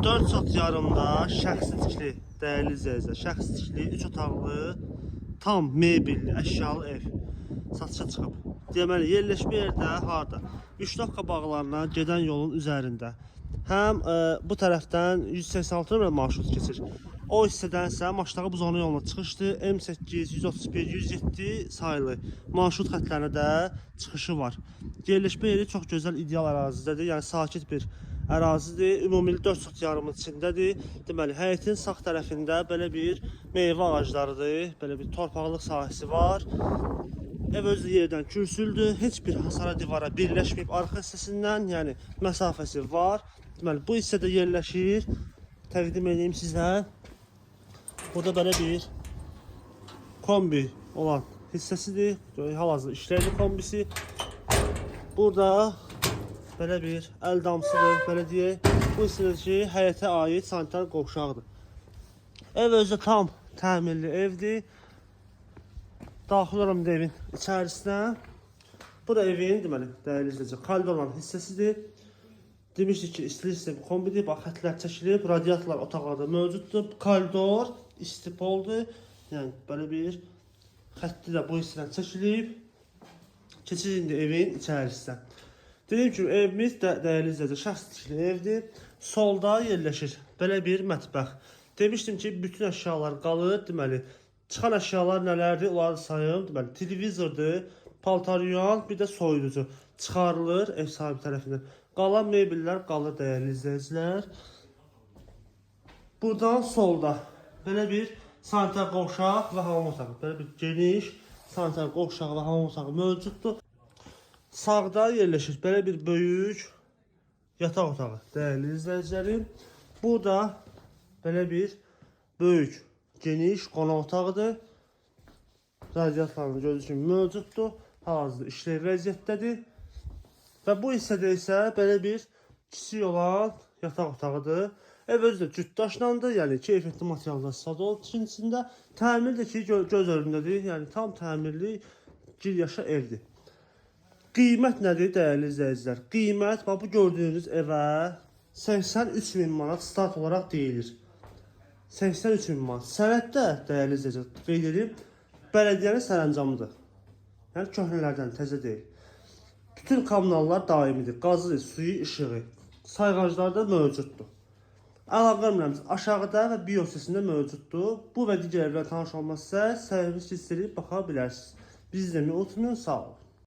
4 sot yarımda şəxsi tikili, dəyərli izləyicilər, şəxsi tikili 3 otaqlı, tam mebelli, əşyalı ev satışa çıxıb. Deməli, yerləşmə yerdə harda? 3 dakika bağlarına gedən yolun üzərində. Həm bu tərəfdən 186 nömrə marşrut keçir. O hissədən isə Maştağı Buzonu yoluna çıxışdır. M8, 131, 107 sayılı marşrut xətlərinə də çıxışı var. Yerləşmə yeri çox gözəl, ideal ərazidədir. Yəni sakit bir ərazidir. Ümumi 4 sot yarımın içindədir. Deməli, həyətin sağ tərəfində belə bir meyvə ağaclarıdır. Belə bir torpaqlıq sahəsi var. Ev özü yerdən kürsüldür. Heç bir hasara divara birləşməyib arxa hissəsindən, yəni məsafəsi var. Deməli, bu hissədə yerləşir. Təqdim edeyim sizə. Burada belə bir kombi olan hissəsidir. Hal-hazırda işləyir kombisi. Burada belə bir əl damsıdır, belə deyək. Bu hissədəki həyətə aid sanitar qovşaqdır. Ev özü tam təmirli evdir. Daxil olam evin içərisinə. Bu da evin, deməli, dəyərli izləyicilər, koridorların hissəsidir. Demişdik ki, istilik sistemi kombidir. Bax, xətlər çəkilib, radiatorlar otaqlarda mövcuddur. Koridor istipoldur. Yəni, belə bir xətti də bu hissədən çəkilib. Keçir indi evin içərisinə. Dediyim kimi, evimiz dəyərli izləyicilər, şəxsi tikili evdir. Solda yerləşir belə bir mətbəx. Demişdim ki, bütün əşyalar qalır. Deməli, çıxan əşyalar nələrdir? Onları sayım. Deməli, televizordur, paltaryan, bir də soyuducu çıxarılır ev sahibi tərəfindən. Qalan mebellər qalır, dəyərli izləyicilər. Buradan solda belə bir sanitar qovşaq və hamam otağı. Belə bir geniş sanitar qovşaq və hamam otağı mövcuddur. Sağda yerləşir belə bir böyük yataq otağı, dəyərli izləyicilərim. Burada belə bir böyük, geniş qonaq otağıdır. Radiatorlarını gördüyünüz kimi mövcuddur. Hal-hazırda işlək vəziyyətdədir. Və bu hissədə isə belə bir kiçik olan yataq otağıdır. Ev özü də cüt daşlandır, yəni keyfiyyətli materiallar istifadə olunur içində. Təmir də ki, göz önündədir, yəni tam təmirli gir yaşa evdir. Qiymət nədir, dəyərli izləyicilər? Qiymət, bax, bu gördüyünüz evə 83 min manat start olaraq deyilir. 83 min manat. Sənəddə, dəyərli izləyicilər, qeyd edib, bələdiyyənin sərəncamıdır. Yəni, köhnələrdən təzə deyil. Bütün kommunallar daimidir. Qazı, suyu, işığı, sayğaclar da mövcuddur. Əlaqə nömrəmiz aşağıda və biosesində mövcuddur. Bu və digər evlər tanış olmazsa, səhvimiz istəyib baxa bilərsiniz. Bizi izləməyi unutmayın, sağ olun.